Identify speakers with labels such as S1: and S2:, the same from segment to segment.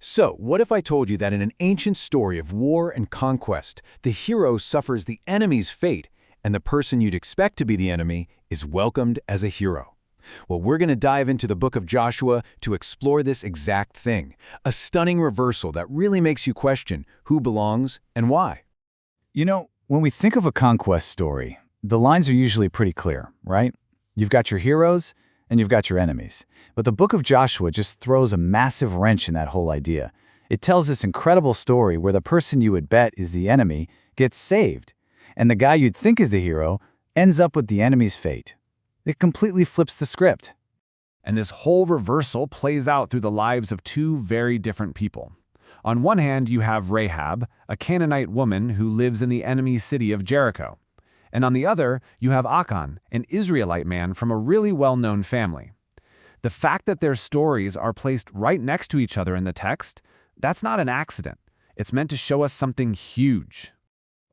S1: So, what if I told you that in an ancient story of war and conquest, the hero suffers the enemy's fate, and the person you'd expect to be the enemy is welcomed as a hero? Well, we're going to dive into the book of Joshua to explore this exact thing, a stunning reversal that really makes you question who belongs and why.
S2: You know, when we think of a conquest story, the lines are usually pretty clear, right? You've got your heroes and you've got your enemies. But the book of Joshua just throws a massive wrench in that whole idea. It tells this incredible story where the person you would bet is the enemy gets saved, and the guy you'd think is the hero ends up with the enemy's fate. It completely flips the script.
S3: And this whole reversal plays out through the lives of two very different people. On one hand, you have Rahab, a Canaanite woman who lives in the enemy city of Jericho. And on the other, you have Achan, an Israelite man from a really well-known family. The fact that their stories are placed right next to each other in the text, that's not an accident. It's meant to show us something huge.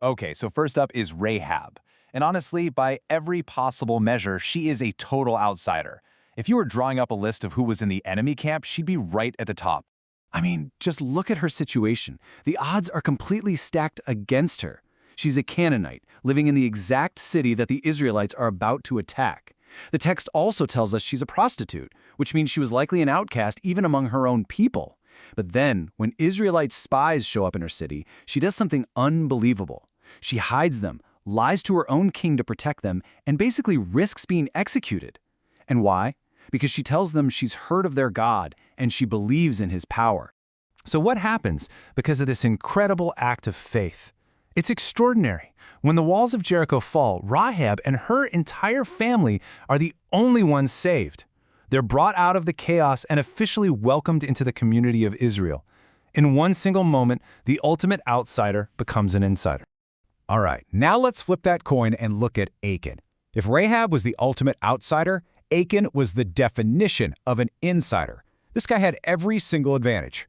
S4: Okay, so first up is Rahab. And honestly, by every possible measure, she is a total outsider. If you were drawing up a list of who was in the enemy camp, she'd be right at the top.
S5: I mean, just look at her situation. The odds are completely stacked against her. She's a Canaanite, living in the exact city that the Israelites are about to attack. The text also tells us she's a prostitute, which means she was likely an outcast even among her own people. But then, when Israelite spies show up in her city, she does something unbelievable. She hides them, lies to her own king to protect them, and basically risks being executed. And why? Because she tells them she's heard of their God and she believes in his power.
S1: So what happens because of this incredible act of faith? It's extraordinary. When the walls of Jericho fall, Rahab and her entire family are the only ones saved. They're brought out of the chaos and officially welcomed into the community of Israel. In one single moment, the ultimate outsider becomes an insider.
S6: All right, now let's flip that coin and look at Achan. If Rahab was the ultimate outsider, Achan was the definition of an insider. This guy had every single advantage.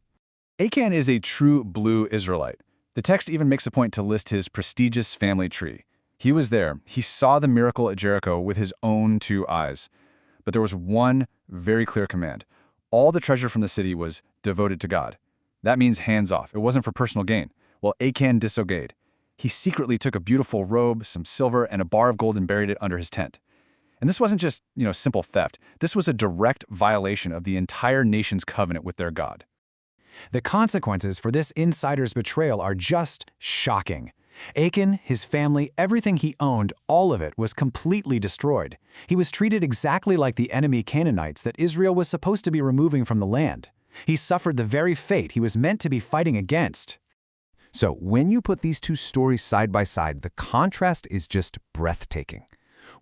S2: Achan is a true blue Israelite. The text even makes a point to list his prestigious family tree. He was there. He saw the miracle at Jericho with his own two eyes. But there was one very clear command. All the treasure from the city was devoted to God. That means hands off. It wasn't for personal gain. Well, Achan disobeyed. He secretly took a beautiful robe, some silver, and a bar of gold and buried it under his tent. And this wasn't just, simple theft. This was a direct violation of the entire nation's covenant with their God.
S6: The consequences for this insider's betrayal are just shocking. Achan, his family, everything he owned, all of it was completely destroyed. He was treated exactly like the enemy Canaanites that Israel was supposed to be removing from the land. He suffered the very fate he was meant to be fighting against.
S1: So when you put these two stories side by side, the contrast is just breathtaking.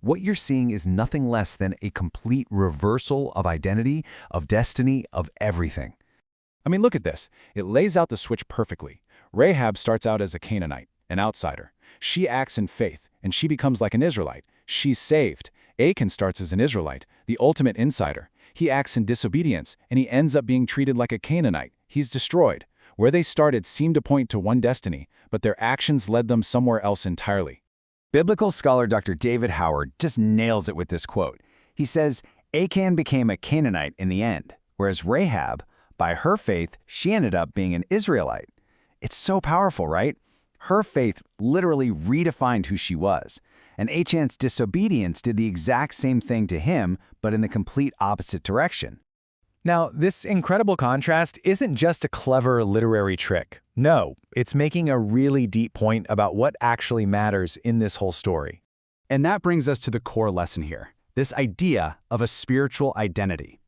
S1: What you're seeing is nothing less than a complete reversal of identity, of destiny, of everything.
S6: I mean, look at this. It lays out the switch perfectly. Rahab starts out as a Canaanite, an outsider. She acts in faith, and she becomes like an Israelite. She's saved. Achan starts as an Israelite, the ultimate insider. He acts in disobedience, and he ends up being treated like a Canaanite. He's destroyed. Where they started seemed to point to one destiny, but their actions led them somewhere else entirely.
S5: Biblical scholar Dr. David Howard just nails it with this quote. He says, Achan became a Canaanite in the end, whereas Rahab, by her faith, she ended up being an Israelite. It's so powerful, right? Her faith literally redefined who she was, and Achan's disobedience did the exact same thing to him, but in the complete opposite direction.
S1: Now, this incredible contrast isn't just a clever literary trick. No, it's making a really deep point about what actually matters in this whole story.
S5: And that brings us to the core lesson here, this idea of a spiritual identity.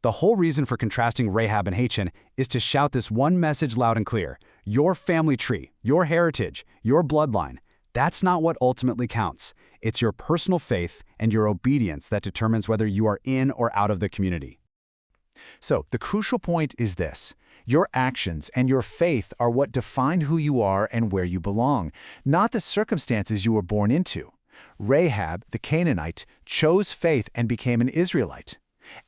S5: The whole reason for contrasting Rahab and Achan is to shout this one message loud and clear. Your family tree, your heritage, your bloodline, that's not what ultimately counts. It's your personal faith and your obedience that determines whether you are in or out of the community.
S6: So, the crucial point is this. Your actions and your faith are what define who you are and where you belong, not the circumstances you were born into. Rahab, the Canaanite, chose faith and became an Israelite.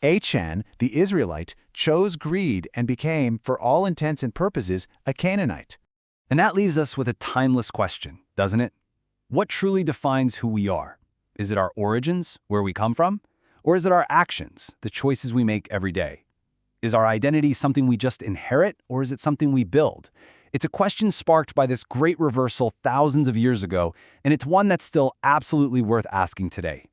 S6: Achan, the Israelite, chose greed and became, for all intents and purposes, a Canaanite.
S5: And that leaves us with a timeless question, doesn't it? What truly defines who we are? Is it our origins, where we come from? Or is it our actions, the choices we make every day? Is our identity something we just inherit, or is it something we build? It's a question sparked by this great reversal thousands of years ago, and it's one that's still absolutely worth asking today.